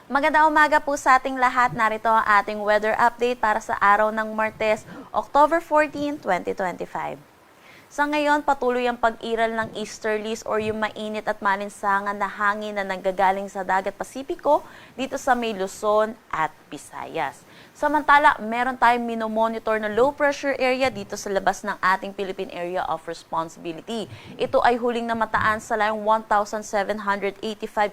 Magandang umaga po sa ating lahat. Narito ang ating weather update para sa araw ng Martes, October 14, 2025. Sa ngayon, patuloy ang pag-iral ng easterlies or yung mainit at malinsangan na hangin na nanggagaling sa dagat Pasipiko dito sa may Luzon at Visayas. Samantala, meron tayong minomonitor na low pressure area dito sa labas ng ating Philippine Area of Responsibility. Ito ay huling namataan sa layong 1,785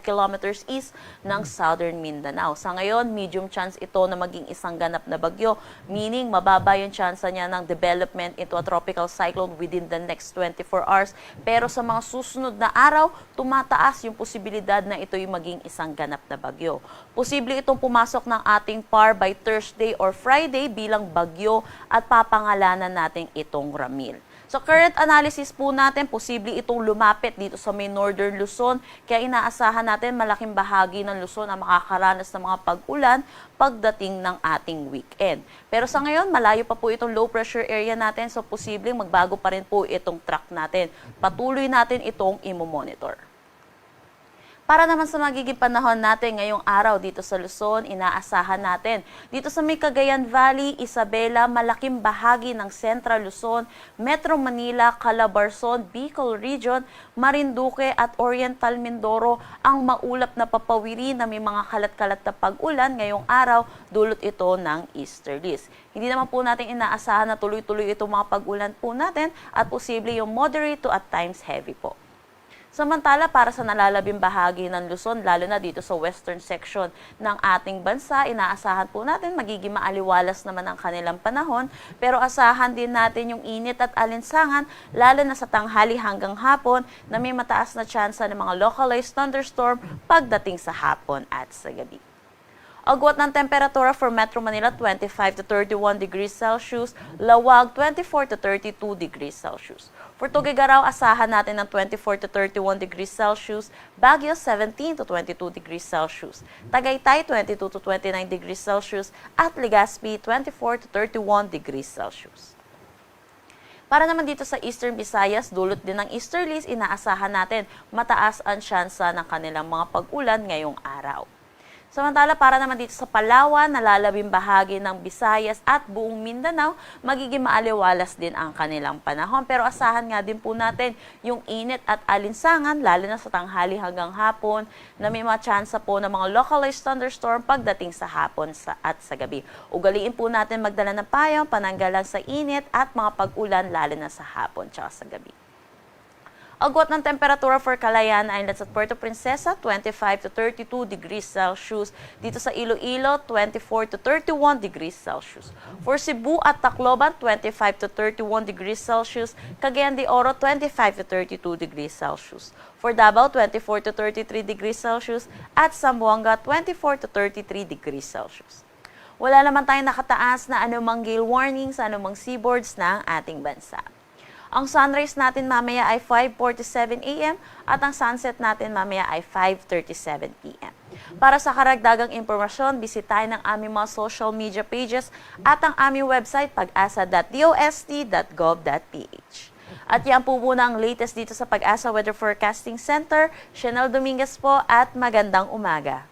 kilometers east ng Southern Mindanao. Sa ngayon, medium chance ito na maging isang ganap na bagyo, meaning mababa yung chance niya ng development into a tropical cyclone within the next 24 hours. Pero sa mga susunod na araw, tumataas yung posibilidad na ito'y maging isang ganap na bagyo. Posible itong pumasok ng ating PAR by Thursday or Friday bilang bagyo at papangalanan natin itong Ramil. So current analysis po natin, posible itong lumapit dito sa may Northern Luzon, kaya inaasahan natin malaking bahagi ng Luzon ang makakaranas ng mga pag-ulan pagdating ng ating weekend. Pero sa ngayon, malayo pa po itong low pressure area natin, so posibleng magbago pa rin po itong track natin. Patuloy natin itong imomonitor. Para naman sa magiging panahon natin ngayong araw dito sa Luzon, inaasahan natin. Dito sa may Cagayan Valley, Isabela, malaking bahagi ng Central Luzon, Metro Manila, Calabarzon, Bicol Region, Marinduque at Oriental Mindoro ang maulap na papawiri na may mga kalat-kalat na pag-ulan ngayong araw, dulot ito ng easterlies. Hindi naman po natin inaasahan na tuloy-tuloy itong mga pag-ulan po natin at posible yung moderate to at times heavy po. Samantala, para sa nalalabing bahagi ng Luzon, lalo na dito sa western section ng ating bansa, inaasahan po natin magiging maaliwalas naman ang kanilang panahon, pero asahan din natin yung init at alinsangan, lalo na sa tanghali hanggang hapon, na may mataas na tsansa ng mga localized thunderstorm pagdating sa hapon at sa gabi. Agwat ng temperatura for Metro Manila, 25 to 31 degrees Celsius, Lawag, 24 to 32 degrees Celsius. For Tuguegarao, asahan natin ng 24 to 31 degrees Celsius, Baguio, 17 to 22 degrees Celsius, Tagaytay, 22 to 29 degrees Celsius, at Legazpi, 24 to 31 degrees Celsius. Para naman dito sa Eastern Visayas, dulot din ng easterlies, inaasahan natin mataas ang tsansa ng kanilang mga pag-ulan ngayong araw. Samantala, para naman dito sa Palawan, nalalabing bahagi ng Visayas at buong Mindanao, magiging maaliwalas din ang kanilang panahon. Pero asahan nga din po natin yung init at alinsangan, lalo na sa tanghali hanggang hapon, na may mga tsansa po ng mga localized thunderstorm pagdating sa hapon at sa gabi. Ugaliin po natin magdala ng payong, pananggalang sa init at mga pag-ulan, lalo na sa hapon at sa gabi. Agwat ng temperatura for Calayan Islands at Puerto Princesa, 25 to 32 degrees Celsius. Dito sa Iloilo, 24 to 31 degrees Celsius. For Cebu at Tacloban, 25 to 31 degrees Celsius. Cagayan de Oro, 25 to 32 degrees Celsius. For Davao, 24 to 33 degrees Celsius. At Zamboanga, 24 to 33 degrees Celsius. Wala naman tayong nakataas na anumang gale warning sa anumang seaboards ng ating bansa. Ang sunrise natin mamaya ay 5:47 a.m. at ang sunset natin mamaya ay 5:37 p.m. Para sa karagdagang impormasyon, bisitahin ang aming mga social media pages at ang aming website pag-asa.dost.gov.ph. At yan po muna ang latest dito sa Pag-asa Weather Forecasting Center. Chanel Dominguez po at magandang umaga.